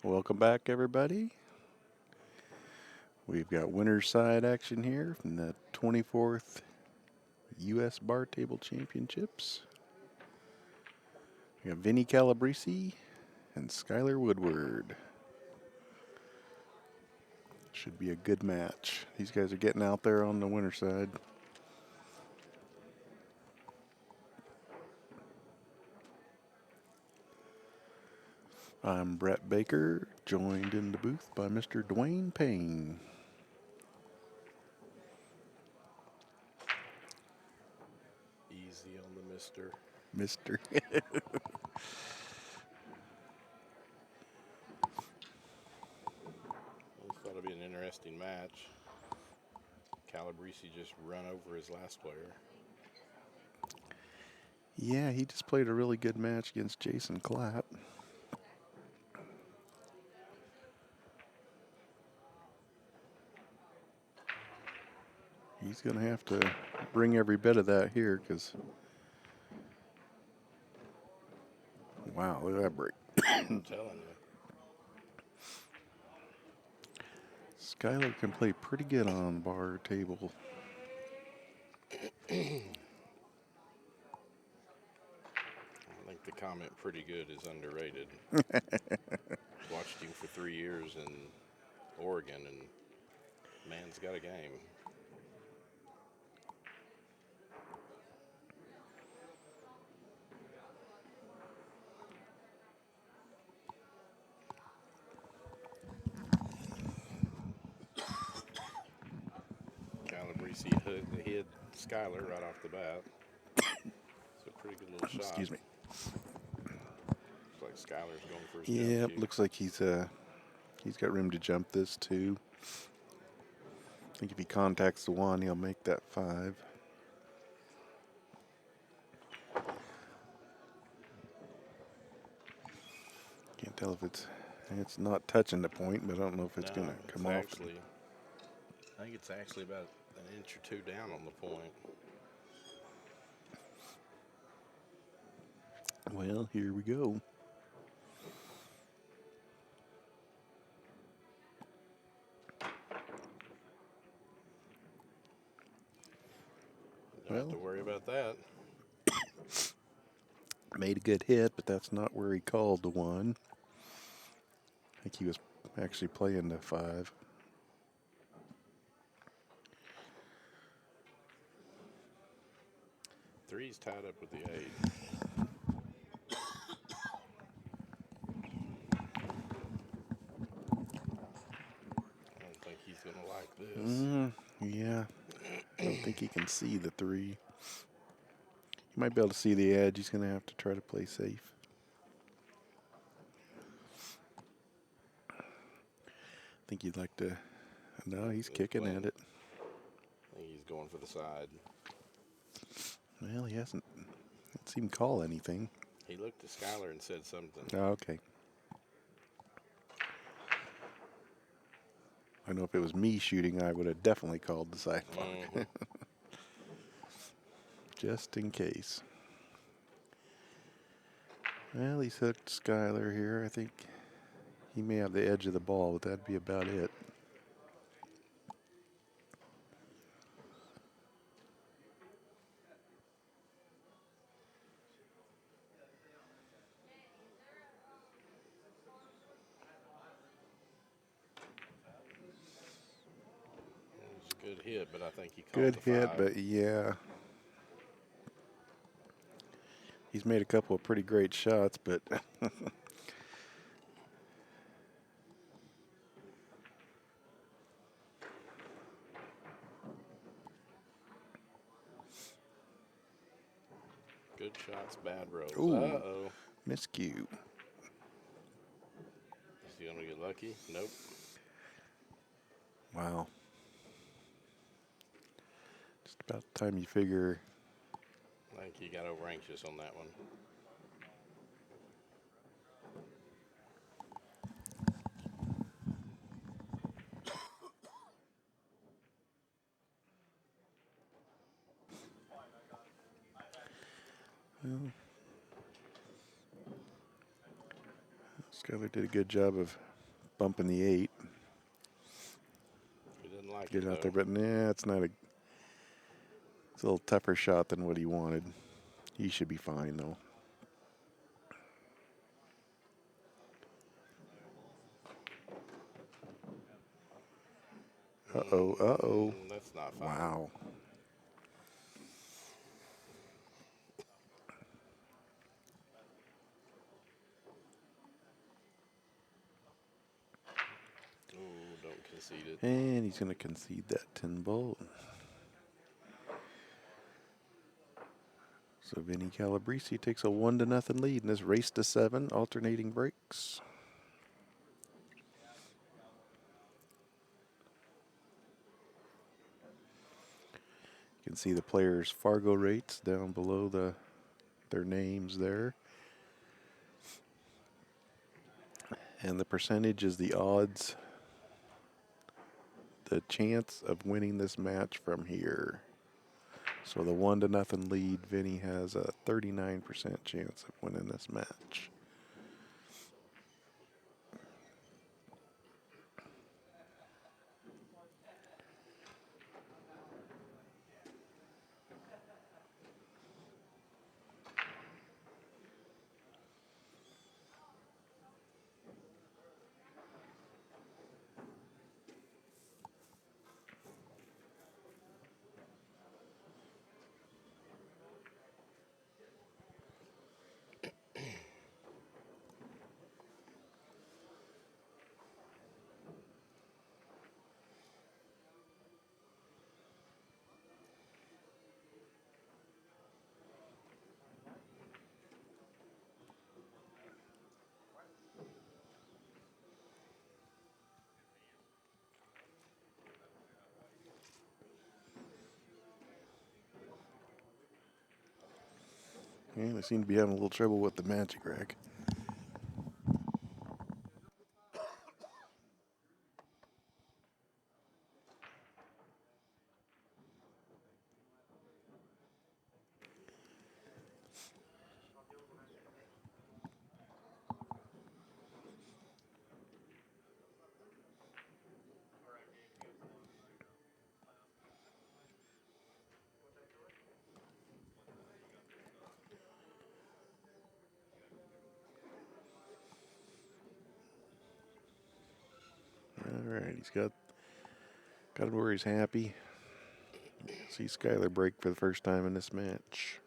Welcome back, everybody. We've got winner's side action here from the 24th U.S. Bar Table Championships. We got Vinnie Calabrese and Skyler Woodward. Should be a good match. These guys are getting out there on the winner's side. I'm Brett Baker, joined in the booth by Mr. Dwayne Payne. Easy on the mister. Mr. I thought it'd be an interesting match. Calabrese just run over his last player. Yeah, he just played a really good match against Jason Clapp. He's going to have to bring every bit of that here because, wow, look at that break. I'm telling you. Skyler can play pretty good on bar table. I think the comment pretty good is underrated. Watched him for 3 years in Oregon, and man's got a game. Calabrese hit Skyler right off the bat. It's a pretty good little shot. Excuse me. Looks like Skyler's going for his Yeah, jump kick. looks like he's got room to jump this too. I think if he contacts the one, he'll make that 5. Can't tell if it's not touching the point, but I don't know if it's going to come off. I think it's actually about an inch or two down on the point. Well, here we go. Don't have to worry about that. Made a good hit, but that's not where he called the one. I think he was actually playing the 5. Three's tied up with the 8. I don't think he's going to like this. Yeah. I don't think he can see the 3. He might be able to see the edge. He's going to have to try to play safe. I think he'd like to. No, he's kicking at it. I think he's going for the side. Well, he hasn't seen him call anything. He looked at Skyler and said something. Oh, okay. I know if it was me shooting, I would have definitely called the side block. Just in case. Well, he's hooked Skyler here. I think he may have the edge of the ball, but that'd be about it. Good hit, but I think he called Good the hit, 5. but yeah. He's made a couple of pretty great shots, but Good shots, bad rolls. Ooh. Uh-oh. miscue. Is he going to get lucky? Nope. Wow. Just about the time you figure. I think he got over anxious on that one. Well, Skyler did a good job of bumping the 8. He didn't like Get it, out there, though. but nah, it's not a. It's a little tougher shot than what he wanted. He should be fine though. Uh-oh. That's not fine. Wow. Oh, don't concede it. And he's going to concede that 10 ball. So Vinnie Calabrese takes a 1-0 lead in this race to 7, alternating breaks. You can see the players' Fargo rates down below their names there. And the percentage is the odds, the chance of winning this match from here. So the 1-0 lead, Vinnie has a 39% chance of winning this match. And they seem to be having a little trouble with the magic rack. All right, he's got it where he's happy. See Skyler break for the first time in this match.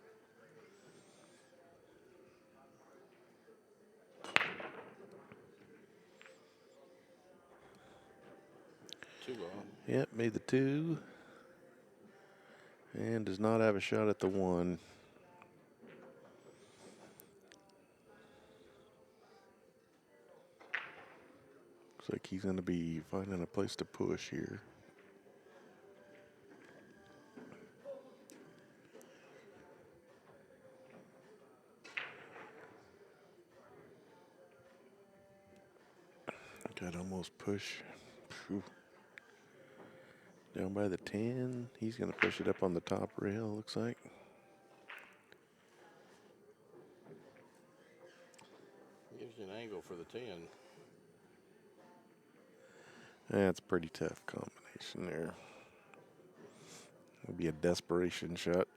Too low. Yep, made the 2. And does not have a shot at the 1. Looks like he's going to be finding a place to push here. Got almost push. Phew. Down by the 10. He's going to push it up on the top rail, looks like. Gives you an angle for the 10. That's a pretty tough combination there. It'll be a desperation shot.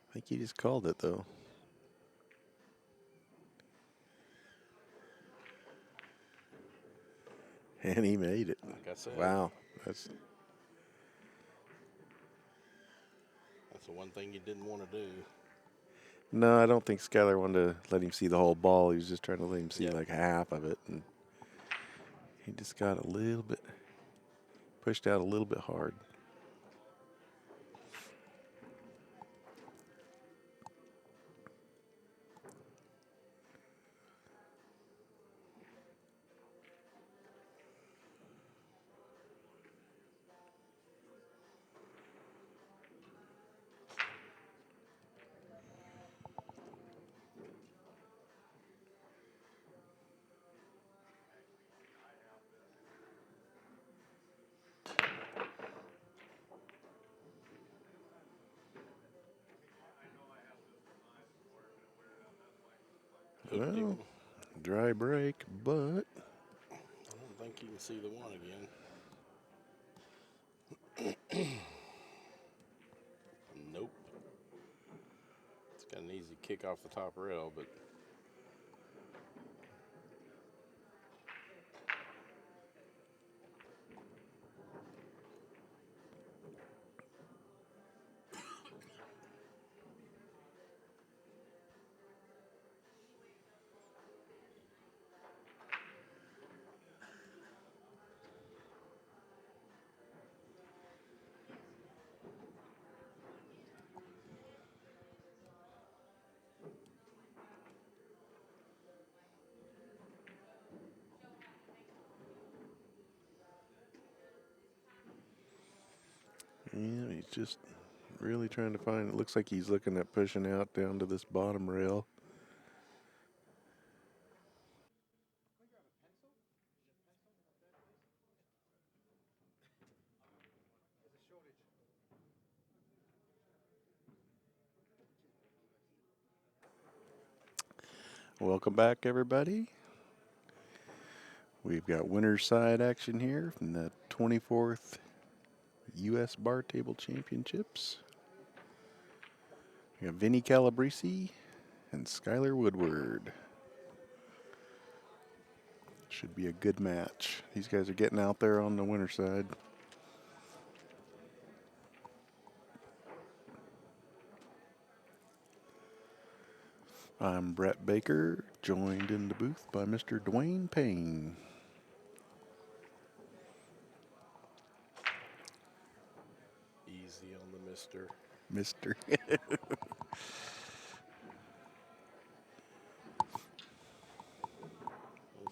I think he just called it, though. And he made it. Like I said. Wow. That's the one thing you didn't want to do. No, I don't think Skyler wanted to let him see the whole ball. He was just trying to let him see like half of it. And he just got a little bit, pushed out a little bit hard. Hooked Well, him. dry break, but I don't think you can see the one again. Nope. It's got an easy kick off the top rail, but yeah, he's just really trying to find. It looks like he's looking at pushing out down to this bottom rail. Welcome back, everybody. We've got winner's side action here from the 24th U.S. Bar Table Championships. We got Vinnie Calabrese and Skyler Woodward. Should be a good match. These guys are getting out there on the winner's side. I'm Brett Baker, joined in the booth by Mr. Dwayne Payne. easy on the mister. Mr. I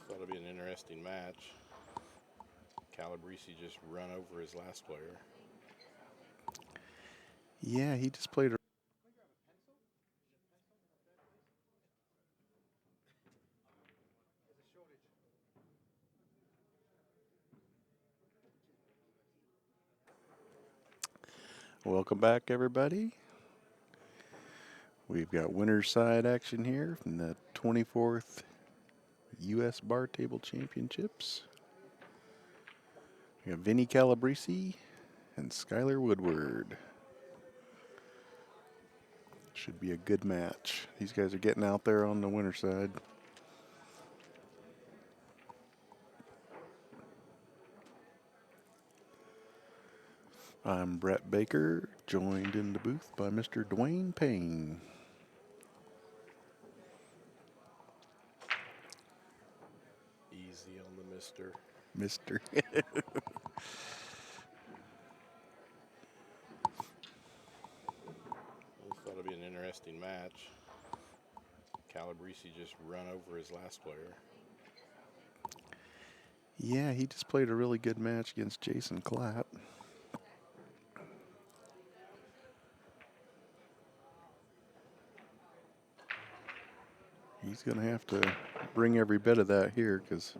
thought it'd be an interesting match. Calabrese just run over his last player. Yeah, he just played a Welcome back, everybody. We've got winner's side action here from the 24th U.S. Bar Table Championships. We got Vinnie Calabrese and Skyler Woodward. Should be a good match. These guys are getting out there on the winner's side. I'm Brett Baker, joined in the booth by Mr. Dwayne Payne. Easy on the mister. Mr. I thought it'd be an interesting match. Calabrese just run over his last player. Yeah, he just played a really good match against Jason Clapp. He's going to have to bring every bit of that here because,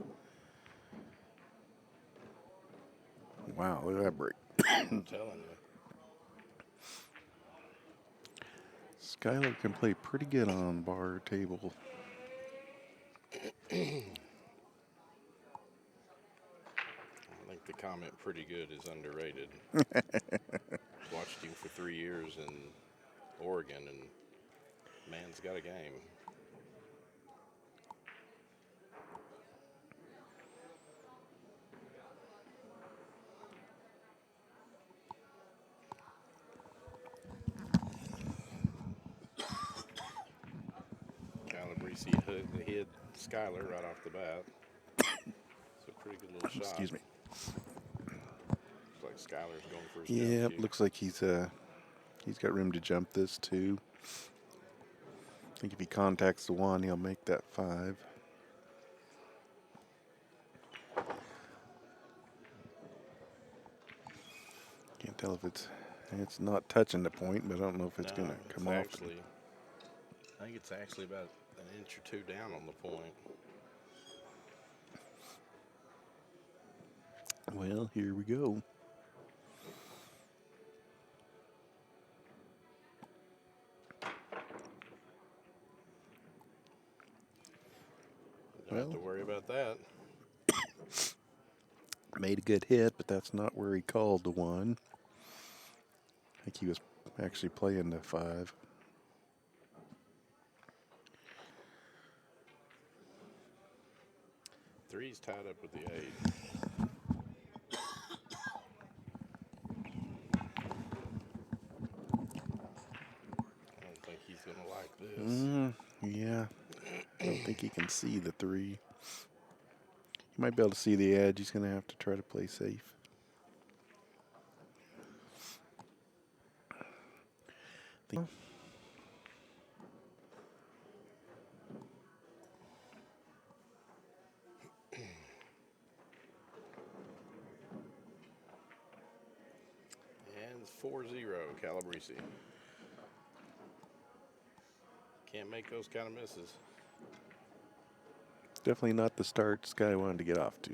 wow, look at that break. I'm telling you. Skyler can play pretty good on bar table. I think the comment pretty good is underrated. Watched him for 3 years in Oregon, and man's got a game. Calabrese hit Skyler right off the bat. It's a pretty good little shot. Excuse me. Looks like Skyler's going for his Yeah, jump cue. looks like he's got room to jump this too. I think if he contacts the one, he'll make that 5. Can't tell if it's not touching the point, but I don't know if it's going to come off. I think it's actually about an inch or two down on the point. Well, here we go. Don't have to worry about that. Made a good hit, but that's not where he called the one. I think he was actually playing the 5. Three's tied up with the 8. I don't think he's going to like this. Yeah. I don't think he can see the 3. He might be able to see the edge. He's going to have to try to play safe. And it's 4-0, Calabrese. Can't make those kind of misses. Definitely not the start Sky wanted to get off to.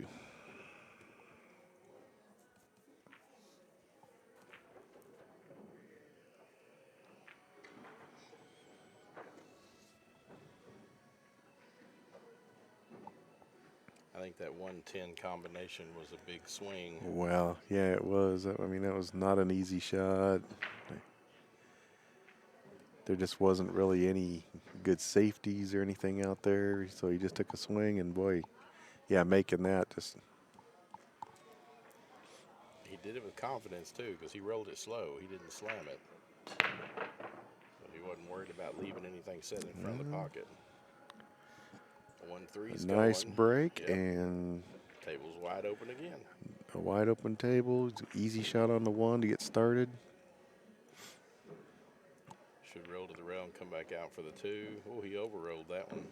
I think that 110 combination was a big swing. Well, yeah, it was. I mean, that was not an easy shot. There just wasn't really any good safeties or anything out there, so he just took a swing, and boy, yeah, making that just. He did it with confidence, too, because he rolled it slow. He didn't slam it. So he wasn't worried about leaving anything set in front of the pocket. 1-3's going. Nice break, and table's wide open again. A wide open table. Easy shot on the 1 to get started. Should roll to the rail and come back out for the 2. Oh, he overrolled that one.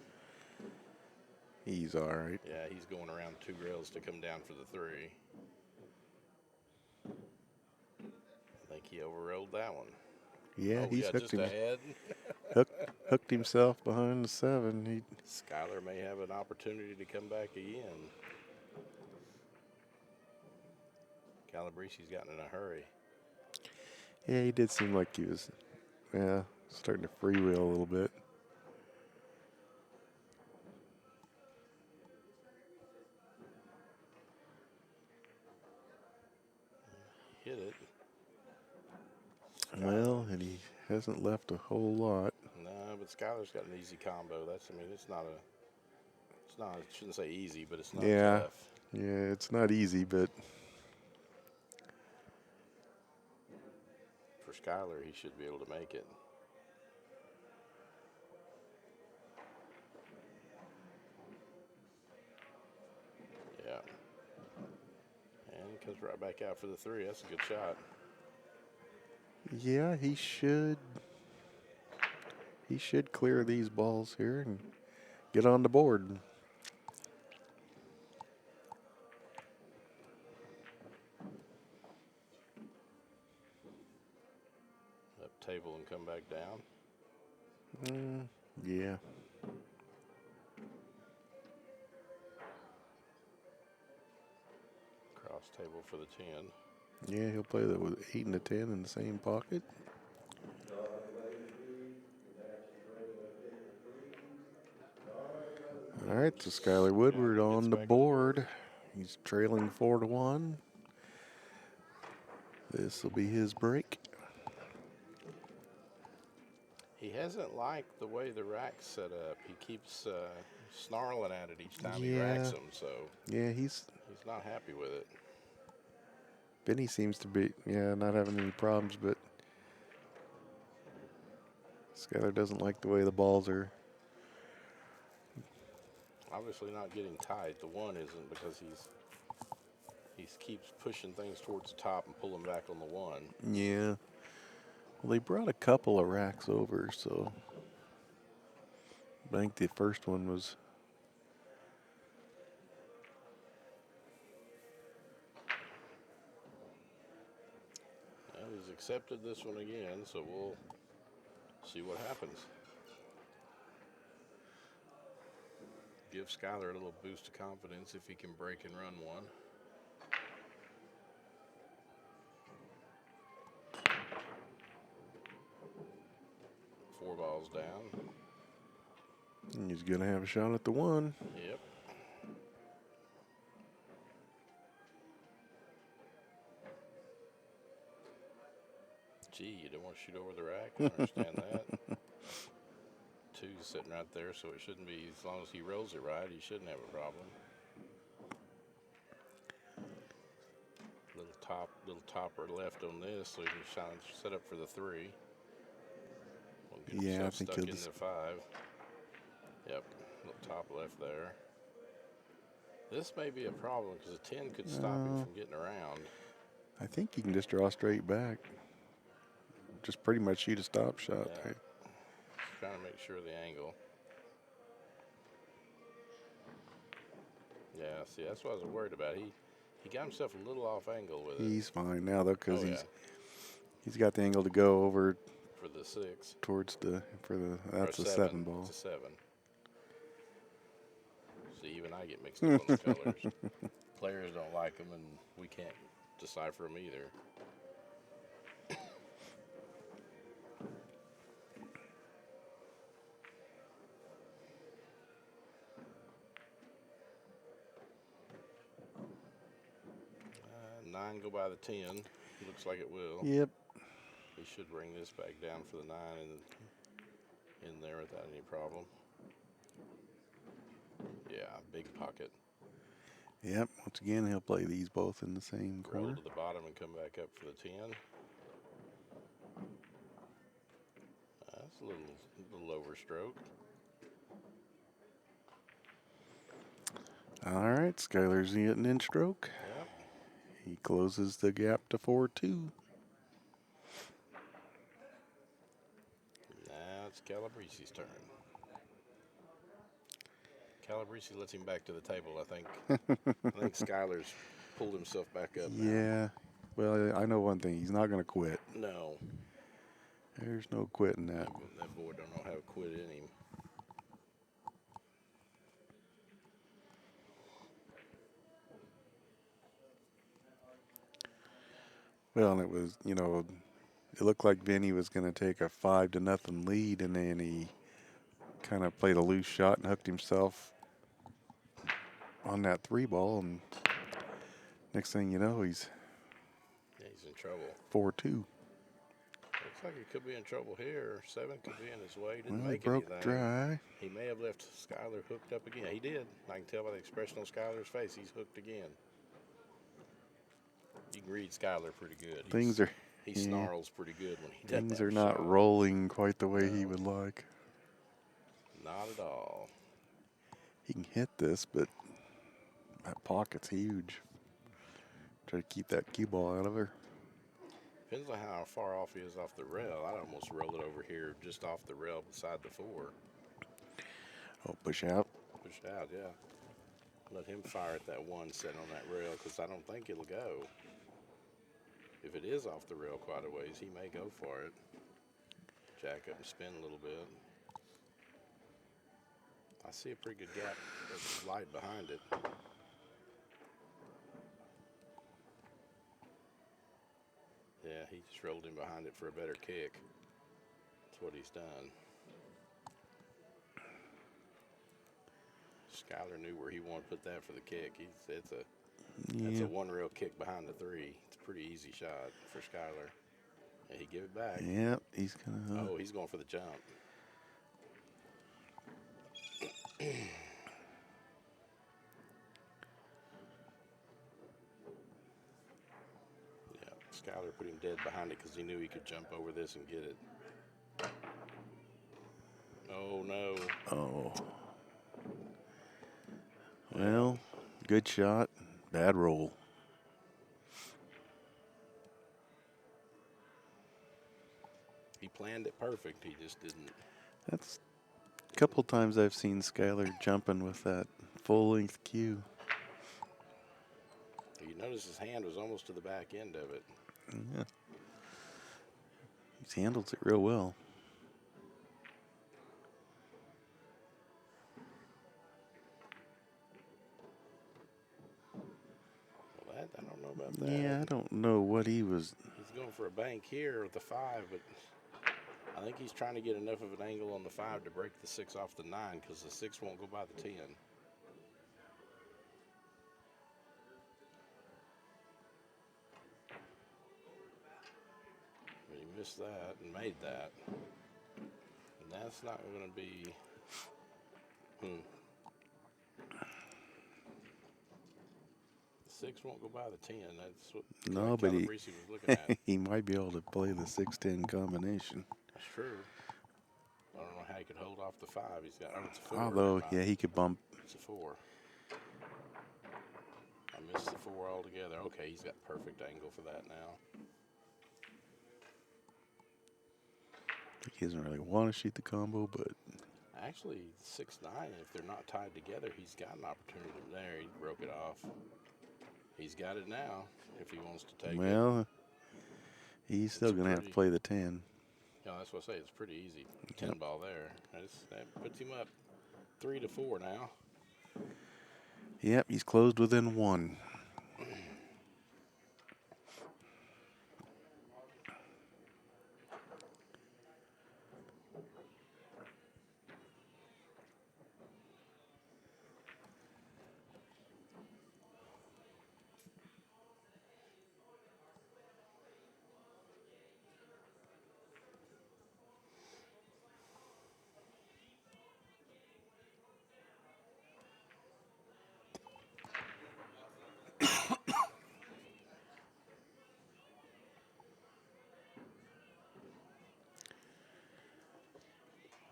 He's all right. Yeah, he's going around 2 rails to come down for the 3. I think he overrolled that one. Yeah, he's just ahead. hooked himself behind the 7. Skyler may have an opportunity to come back again. Calabrese's gotten in a hurry. Yeah, he did seem like he was, starting to freewheel a little bit. Hit it. Well, and he hasn't left a whole lot. No, but Skyler's got an easy combo. I shouldn't say easy, but it's not tough. Yeah, it's not easy, but for Skyler, he should be able to make it. Yeah. And he comes right back out for the 3. That's a good shot. yeah, he should clear these balls here and get on the board. Up table and come back down. Yeah. Cross table for the 10. Yeah, he'll play that with 8 and a 10 in the same pocket. All right, so Skyler Woodward on the board. He's trailing 4-1. This will be his break. He hasn't liked the way the rack's set up. He keeps snarling at it each time he racks them. So yeah, he's not happy with it. Vinnie seems to be not having any problems, but Skyler doesn't like the way the balls are. Obviously not getting tight. The 1 isn't, because he keeps pushing things towards the top and pulling back on the 1. Yeah. Well, they brought a couple of racks over, so I think the first one was. Well, he's accepted this one again, so we'll see what happens. Give Skyler a little boost of confidence if he can break and run 1. Four balls down. And he's going to have a shot at the 1. Yep. shoot over the rack. I understand that. 2's sitting right there, so it shouldn't be, as long as he rolls it right, he shouldn't have a problem. Little topper left on this, so he can set up for the 3. Won't get Yeah, I himself think stuck he'll in just... the 5. Yep, little top left there. This may be a problem because a 10 could stop him from getting around. I think he can just draw straight back. Just pretty much shoot a stop shot. Yeah. Right? Just trying to make sure of the angle. Yeah, see, that's what I was worried about. He got himself a little off angle with it. He's fine now though, because Oh, he's got the angle to go over for the 6. towards that's a 7. 7 ball. It's a 7. See, even I get mixed up on the colors. Players don't like them, and we can't decipher them either. Nine go by the 10. Looks like it will. Yep. He should bring this back down for the 9 in there without any problem. Yeah, big pocket. Yep. Once again, he'll play these both in the same Roll corner. to the bottom and come back up for the 10. That's a little overstroke. All right, Skyler's getting in stroke. Yep. He closes the gap to 4-2. Now it's Calabrese's turn. Calabrese lets him back to the table, I think. I think Skyler's pulled himself back up now. Yeah. Well, I know one thing. He's not going to quit. No. There's no quitting that. That boy don't know how to quit in him. Well, and it was, it looked like Vinnie was going to take a 5-0 lead, and then he kind of played a loose shot and hooked himself on that 3 ball, and next thing you know, he's in trouble. 4-2. Looks like he could be in trouble here. 7 could be in his way. Didn't Well, make broke anything. dry. He may have left Skyler hooked up again. He did. I can tell by the expression on Skyler's face. He's hooked again. You can read Skyler pretty good. He snarls pretty good when he does that. Things are not rolling quite the way he would like. Not at all. He can hit this, but that pocket's huge. Try to keep that cue ball out of her. Depends on how far off he is off the rail. I'd almost roll it over here just off the rail beside the 4. Oh, push out. Push out, yeah. Let him fire at that 1 set on that rail because I don't think it'll go. If it is off the rail quite a ways, he may go for it. Jack up and spin a little bit. I see a pretty good gap of light behind it. Yeah, he just rolled in behind it for a better kick. That's what he's done. Skyler knew where he wanted to put that for the kick. That's a 1 rail kick behind the 3. It's a pretty easy shot for Skyler. And he give it back. Yep, he's gonna. Oh, he's going for the jump. Yeah, Skyler put him dead behind it because he knew he could jump over this and get it. Oh, no. Oh. Well, good shot, bad roll. He planned it perfect. He just didn't. That's a couple times I've seen Skyler jumping with that full-length cue. You notice his hand was almost to the back end of it. Yeah. He handles it real well. Well, I don't know about that. Yeah, I don't know what he was. He's going for a bank here with the 5, but I think he's trying to get enough of an angle on the 5 to break the 6 off the 9 because the 6 won't go by the 10. But he missed that and made that. And that's not going to be. The 6 won't go by the 10. That's what No, but Calabrese was looking at. he might be able to play the 6-10 combination. That's true. I don't know how he could hold off the 5. He's got. Oh, it's a 4. Although, yeah, he could bump. It's a 4. I missed the 4 altogether. Okay, he's got perfect angle for that now. He doesn't really want to shoot the combo, but Actually, 6-9, if they're not tied together, he's got an opportunity there. He broke it off. He's got it now if he wants to take it. well, he's still going to have to play the 10. Yeah, that's what I say. It's pretty easy. 10 ball there. That puts him up 3-4 now. Yep, he's closed within 1.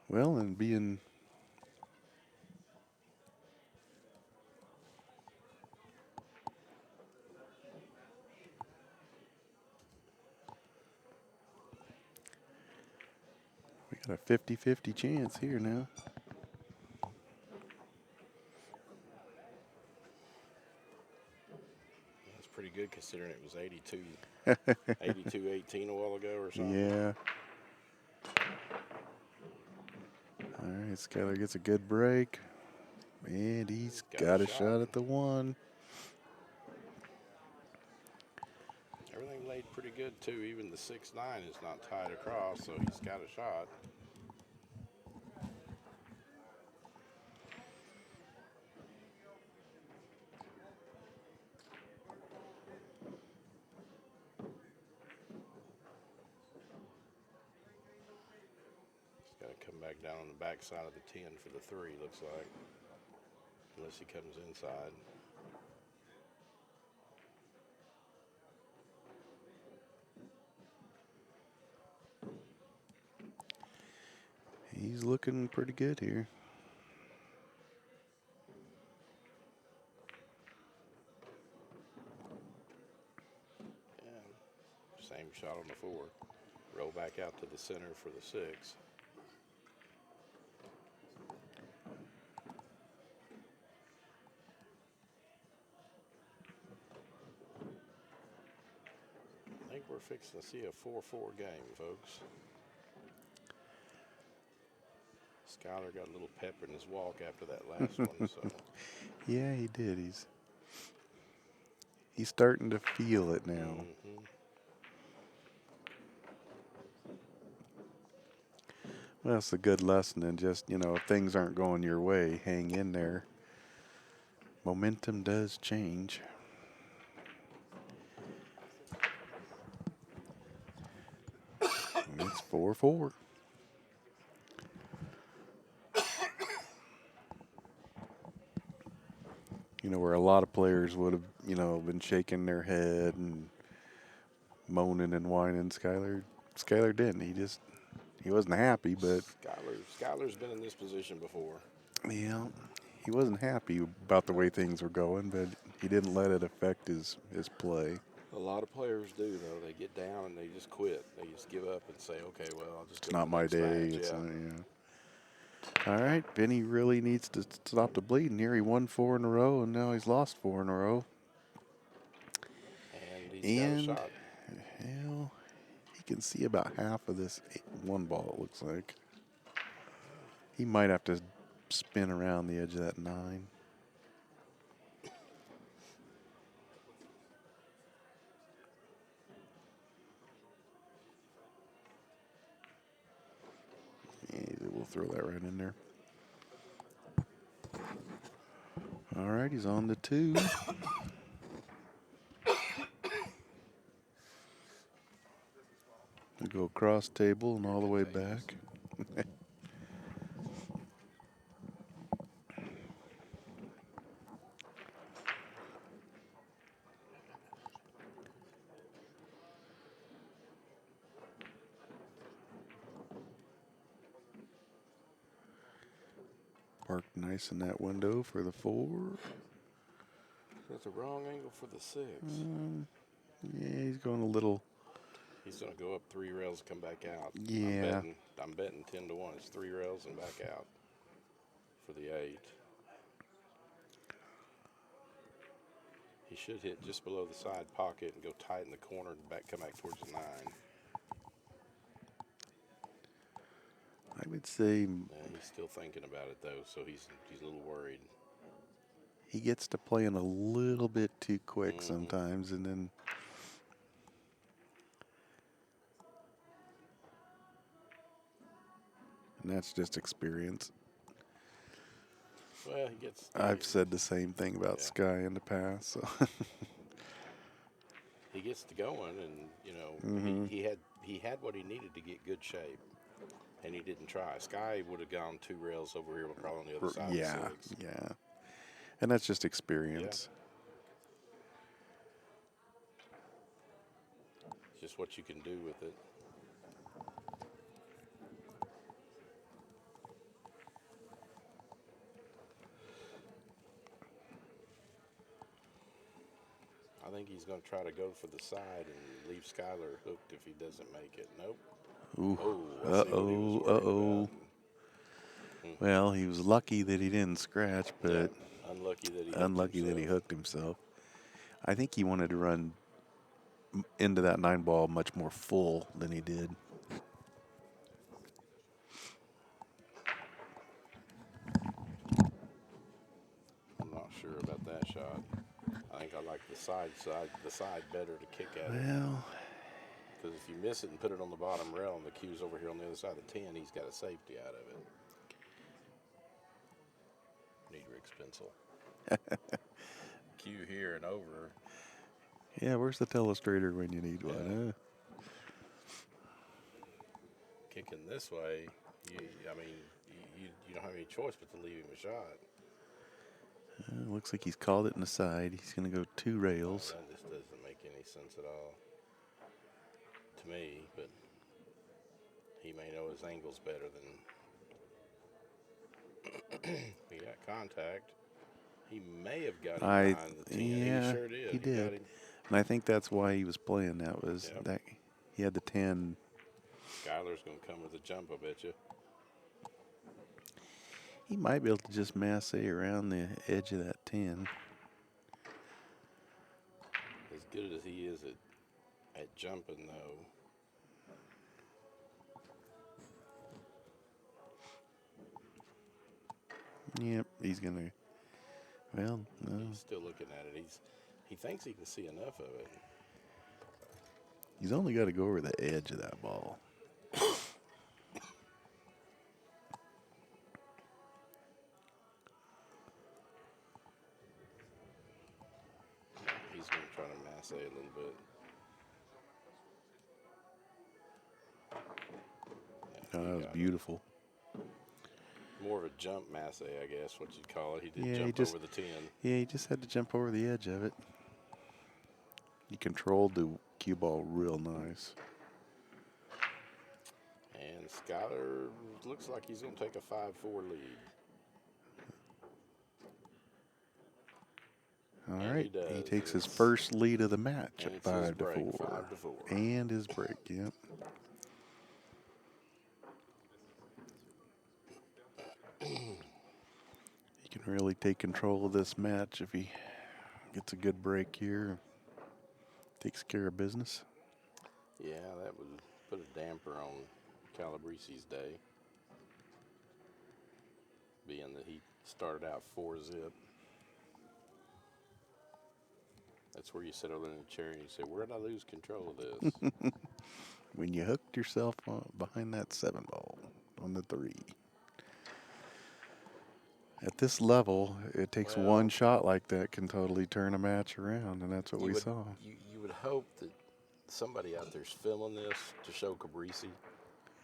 Well, and being we got a 50-50 chance here now. That's pretty good considering it was 82-18 a while ago or something. Yeah. All right, Skyler gets a good break. And he's got a shot at the 1. Everything laid pretty good, too. Even the 6-9 is not tied across, so he's got a shot. He's got to come back down on the backside of the 10 for the 3, looks like. Unless he comes inside. He's looking pretty good here. Yeah, same shot on the 4. Roll back out to the center for the 6. I think we're fixing to see a 4-4 game, folks. Skyler got a little pep in his walk after that last one. So. Yeah, he did. He's starting to feel it now. Mm-hmm. Well, it's a good lesson in just, if things aren't going your way, hang in there. Momentum does change. And it's 4-4. Where a lot of players would have, been shaking their head and moaning and whining. Skyler didn't. He wasn't happy, but Skyler's been in this position before. Yeah, he wasn't happy about the way things were going, but he didn't let it affect his play. A lot of players do, though. They get down and they just quit. They just give up and say, okay, well, I'll just It's go not to the my next day. match. It's All right, Vinnie really needs to stop the bleeding here. He won 4 in a row, and now he's lost 4 in a row. And he's got a shot. Hell, he can see about half of this 1 ball, it looks like. He might have to spin around the edge of that 9. We'll throw that right in there. All right, he's on the 2. Go across table and all the way Tables. back. Parked nice in that window for the 4. That's the wrong angle for the 6. Yeah, he's going a little. He's going to go up 3 rails and come back out. Yeah. I'm betting 10 to 1. It's 3 rails and back out for the 8. He should hit just below the side pocket and go tight in the corner and come back towards the 9. I would say Yeah, he's still thinking about it though, so he's a little worried. he gets to playing a little bit too quick sometimes, and then that's just experience. Well, he gets. I've said the same thing about Sky in the past. So. He gets to going, and he had what he needed to get good shape, and he didn't try. Sky would have gone 2 rails over here, but probably on the other side of the 6. Yeah, and that's just experience. It's just what you can do with it. I think he's going to try to go for the side and leave Skyler hooked if he doesn't make it. Nope. Ooh. Uh-oh. Well, he was lucky that he didn't scratch, but unlucky that he hooked himself. I think he wanted to run into that 9 ball much more full than he did. I'm not sure about that shot. I think I like the side better to kick at it. Well, because if you miss it and put it on the bottom rail and the cue's over here on the other side of the 10, he's got a safety out of it. Need Rick's pencil. Cue here and over. yeah, where's the telestrator when you need one? Kicking this way, you don't have any choice but to leave him a shot. Looks like he's called it in the side. He's going to go 2 rails. That just doesn't make any sense at all to me, but he may know his angles better than he got contact. He may have got him behind the 10. Yeah, he sure did. He did. Got him. And I think that's why he was playing. That was that he had the 10. Skyler's going to come with a jump, I bet you. He might be able to just masse around the edge of that 10. As good as he is at jumping, though. Yep, he's going to. Well, no. He's still looking at it. He thinks he can see enough of it. He's only got to go over the edge of that ball. He's going to try to masse a little bit. Yeah, that was beautiful. More of a jump masse, I guess, what you'd call it. He did jump over the 10. Yeah, he just had to jump over the edge of it. He controlled the cue ball real nice. And Skyler looks like he's going to take a 5-4 lead. All right, he takes his first lead of the match at 5-4. And his break, yep. He can really take control of this match if he gets a good break here. Takes care of business. Yeah, that would put a damper on Calabrese's day, being that he started out 4-zip. That's where you sit over in the chair and you say, where did I lose control of this? When you hooked yourself behind that 7 ball on the 3. At this level, it takes one shot like that can totally turn a match around, and that's what we saw. You would hope that somebody out there's filming this to show Calabrese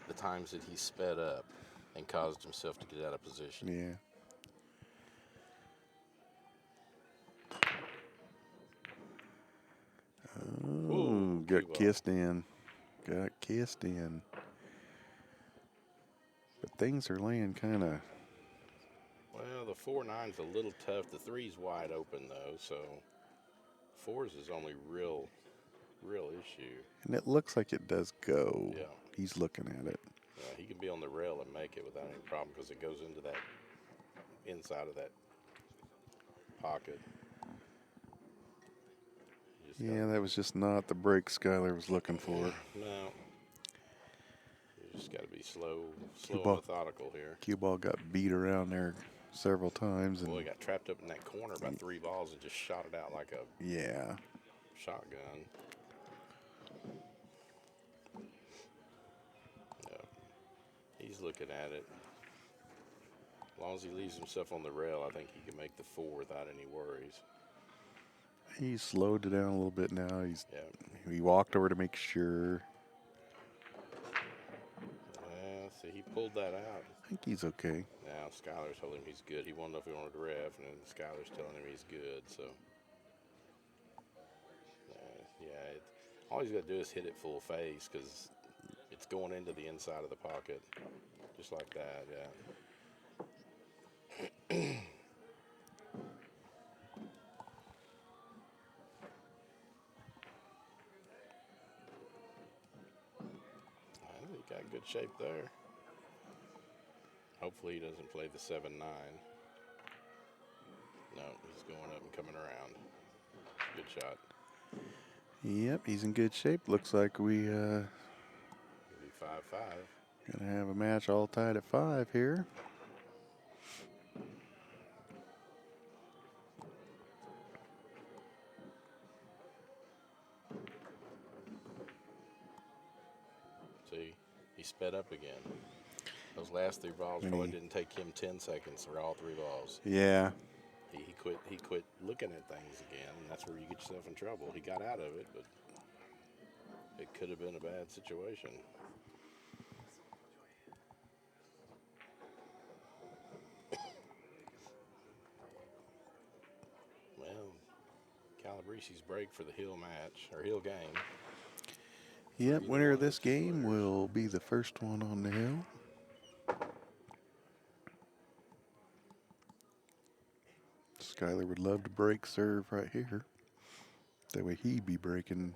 the times that he sped up and caused himself to get out of position. Yeah. Oh, Ooh, got cue ball. kissed in. Got kissed in. But things are laying kind of. Well, the 4-9's a little tough. The 3's wide open though, so 4's his only real issue. And it looks like it does go. Yeah. He's looking at it. He can be on the rail and make it without any problem because it goes into that inside of that pocket. Yeah, that was just not the break Skyler was looking for. No. You just got to be slow and ball. methodical here. Cue ball got beat around there several times. Boy, he got trapped up in that corner by 3 balls and just shot it out like a shotgun. Yeah. He's looking at it. As long as he leaves himself on the rail, I think he can make the 4 without any worries. He slowed it down a little bit now. He walked over to make sure. Yeah, see, he pulled that out. I think he's okay. Now Skyler told him he's good. He wanted to know if he wanted to ref, and then Skyler's telling him he's good. So, all he's got to do is hit it full face because it's going into the inside of the pocket, just like that. Yeah. He got good shape there. Hopefully he doesn't play the 7-9. No, he's going up and coming around. Good shot. Yep, he's in good shape. Looks like we It'll be 5-5. gonna have a match all tied at 5 here. See, he sped up again. Those last 3 balls probably didn't take him 10 seconds for all 3 balls. Yeah. He quit looking at things again, and that's where you get yourself in trouble. He got out of it, but it could have been a bad situation. Well, Calabrese's break for the Hill match, or Hill game. Yep, winner of this game will be the first one on the hill. Skyler would love to break serve right here. That way he'd be breaking.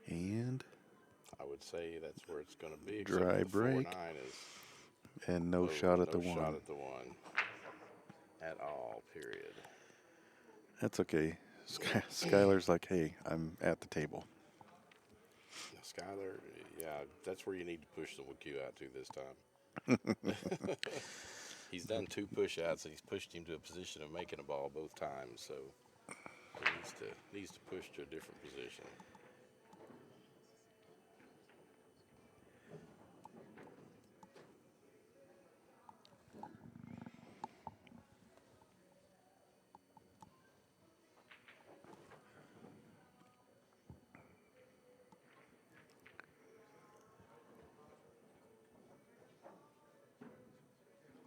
And I would say that's where it's going to be. Dry break. 4-9 is and no shot at the 1. No shot at the 1 at all, period. That's okay. Skyler's like, hey, I'm at the table. Now, Skyler, yeah, that's where you need to push the cue out to this time. He's done 2 push-outs, and he's pushed him to a position of making a ball both times, so he needs to push to a different position.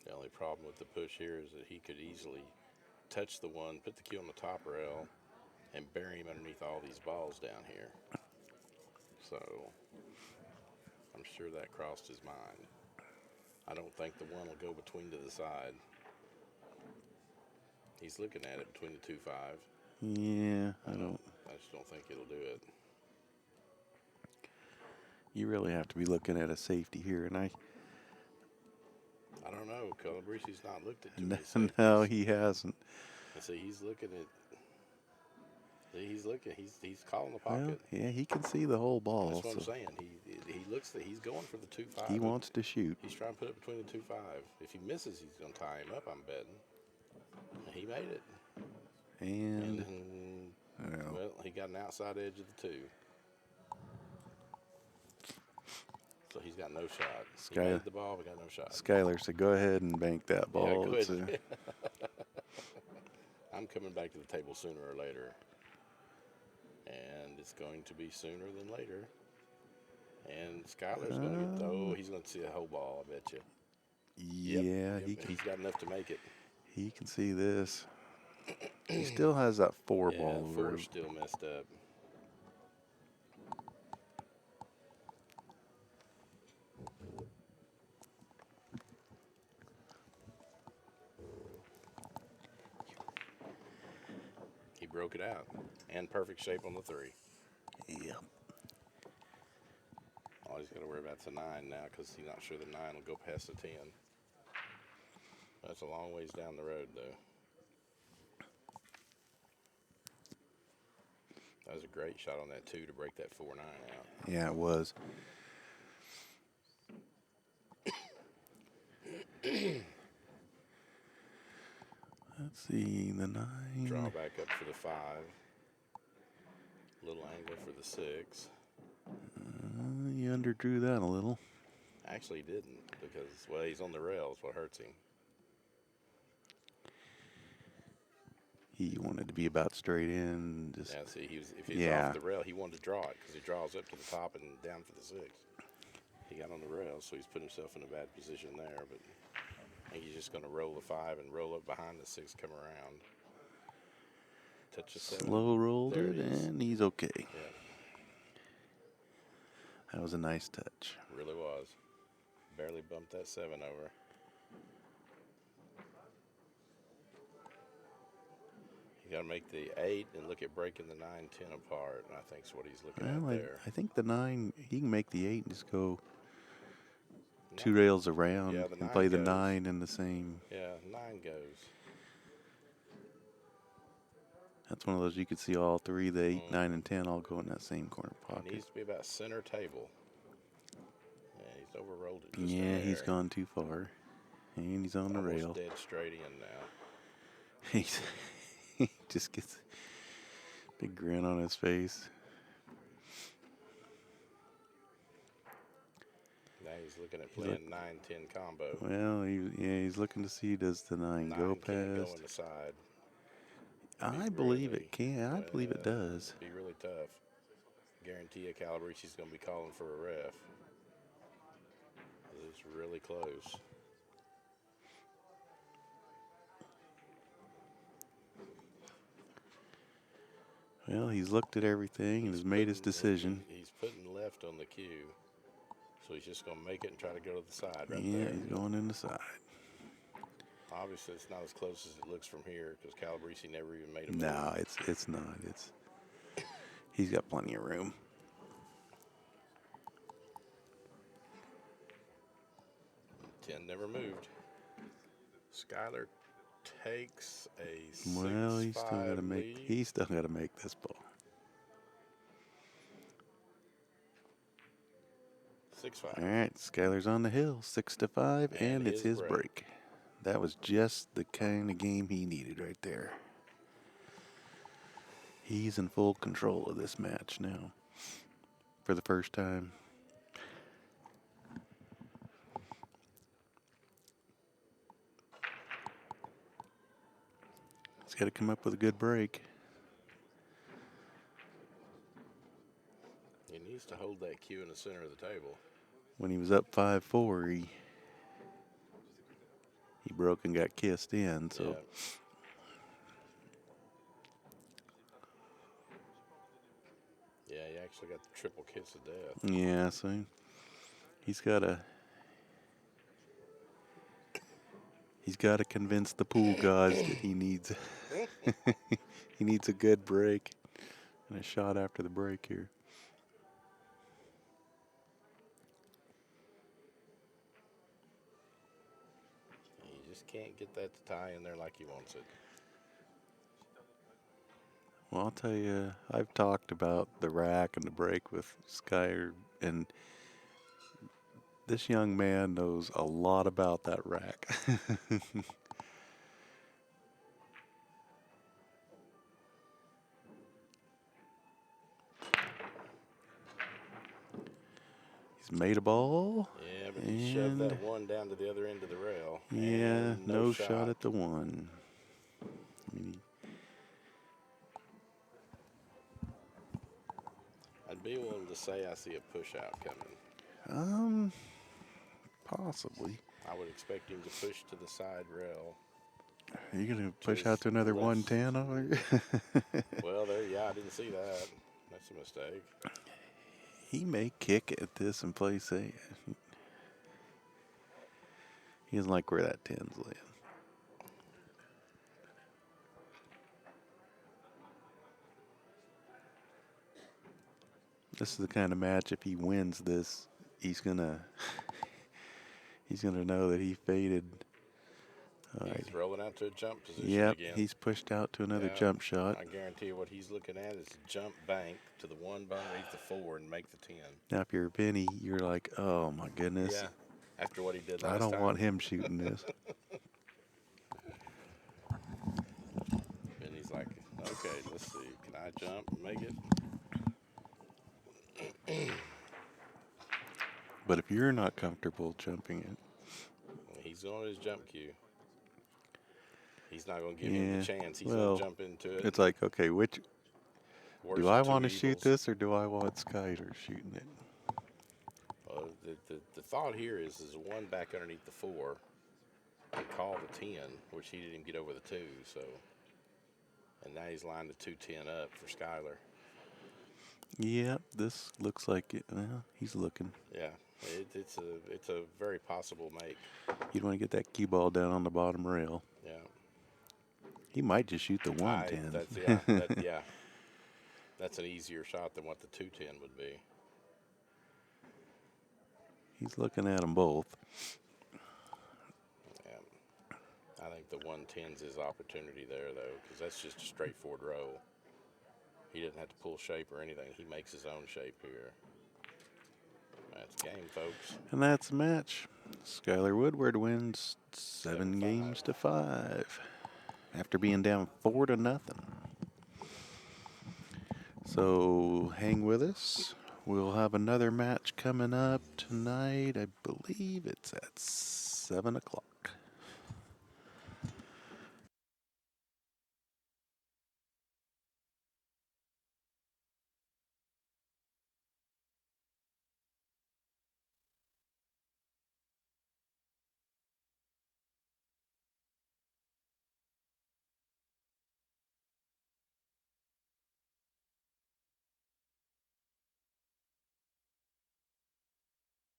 The only problem with the push here is that he could easily touch the 1, put the cue on the top rail, and bury him underneath all these balls down here. So I'm sure that crossed his mind. I don't think the 1 will go between to the side. He's looking at it between the 2-5. Yeah, I just don't think it'll do it. You really have to be looking at a safety here, and I don't know. Calibesi's not looked at too no, many safeties. no, he hasn't. And see, he's looking at. He's looking. He's calling the pocket. Well, yeah, he can see the whole ball. That's what I'm saying. He looks. He's going for the 2-5. He wants to shoot. He's trying to put it between the 2-5. If he misses, he's going to tie him up. I'm betting. And he made it. And well, he got an outside edge of the 2. So he's got no shot. He Sky- made the ball, but got no shot. Skyler said, "Go ahead and bank that Yeah, ball." go It's ahead. I'm coming back to the table sooner or later. And it's going to be sooner than later. And Skyler's going to get he's going to see the whole ball, I bet you. yeah, Yep, he's got enough to make it. he can see this. He still has that 4 ball over. Four's still messed up. He broke it out. And perfect shape on the 3. Yep. All he's got to worry about is a 9 now because he's not sure the 9 will go past the 10. That's a long ways down the road, though. That was a great shot on that 2 to break that 4-9 out. Yeah, it was. Let's see, the 9. Draw back up for the 5. Little angler for the 6. You underdrew that a little. Actually, he didn't because, well, he's on the rails. What hurts him? He wanted to be about straight in. Just Yeah, see, if he's off the rail, he wanted to draw it because he draws up to the top and down for the 6. He got on the rail, so he's put himself in a bad position there. But I think he's just going to roll the 5 and roll up behind the 6, come around. Touch the 7. Slow rolled There it, it is. and he's okay. Yeah, That was a nice touch. really was. Barely bumped that 7 over. You got to make the 8 and look at breaking the 9, 10 apart. And I think that's what he's looking at there. I think the 9, he can make the 8 and just go 2 rails around Yeah, the and 9 play the goes. 9 in the same. Yeah, 9 goes. That's one of those you could see all 3, the 8, 9, and 10 all go in that same corner It pocket. needs to be about center table. Yeah, he's overrolled it just Yeah, a he's hair. gone too far. And he's on the Almost rail. dead straight in now. He just gets a big grin on his face. Now he's looking at playing 9-10 combo. Well, he's looking to see does the 9 go Can't go past. in the side. I believe it can. I believe it does. Be really tough. Guarantee you Calabrese's going to be calling for a ref. It's really close. Well, he's looked at everything and has made his decision. He's putting left on the cue. So he's just going to make it and try to go to the side right Yeah, there. he's going in the side. Obviously, it's not as close as it looks from here because Calabrese never even made a move. No, it's not. He's got plenty of room. Ten never moved. Skyler takes a 6-5 Well, he's still got to make. lead. He's still got to make this ball. 6-5. All right, Skyler's on the hill, 6-5, and it's his break. That was just the kind of game he needed right there. He's in full control of this match now, for the first time. He's got to come up with a good break. He needs to hold that cue in the center of the table. When he was up 5-4, he broke and got kissed in. So. Yeah, he actually got the triple kiss of death. Yeah, so he's got to convince the pool gods that he needs he needs a good break and a shot after the break here. He just can't get that to tie in there like he wants it. Well, I'll tell you, I've talked about the rack and the break with Skyler, and this young man knows a lot about that rack. He's made a ball. Yeah, but he shoved And that one down to the other end of the rail. yeah, And no shot at the one. I mean, I'd be willing to say I see a push out coming. possibly. I would expect him to push to the side rail. Are you gonna To push his out to another left. 110 over here? Well, there, yeah, I didn't see that. That's a mistake. He may kick at this and play safe. He doesn't like where that 10's laying. This is the kind of match, if he wins this, he's gonna know that he faded. All right. He's rolling out to a jump position Yep, again. he's pushed out to another Yeah, jump shot. I guarantee you what he's looking at is jump bank to the one underneath the 4 and make the 10. Now, if you're Vinnie, you're like, oh my goodness. Yeah, after what he did last I don't time. want him shooting this. And he's like, okay, let's see. Can I jump and make it? But if you're not comfortable jumping it, He's on his jump cue. He's not going to give him the chance. He's well, going to jump into it. it's like, okay, which Worse do I than two want to shoot eagles. this or do I want Skyler shooting it? The thought here is one back underneath the 4 and call the 10, which he didn't get over the 2. So, and now he's lined the 2-10 up for Skyler. Yep, this looks like it. Well, he's looking. Yeah, it's a very possible make. You'd want to get that cue ball down on the bottom rail. Yeah. He might just shoot the 110. Yeah. That's an easier shot than what the 210 would be. He's looking at them both. Yeah. I think the 110's his opportunity there, though, because that's just a straightforward roll. He didn't have to pull shape or anything. He makes his own shape here. That's game, folks. And that's the match. Skyler Woodward wins 7 games to 5 after being down 4-0. So hang with us. We'll have another match coming up tonight. I believe it's at 7 o'clock.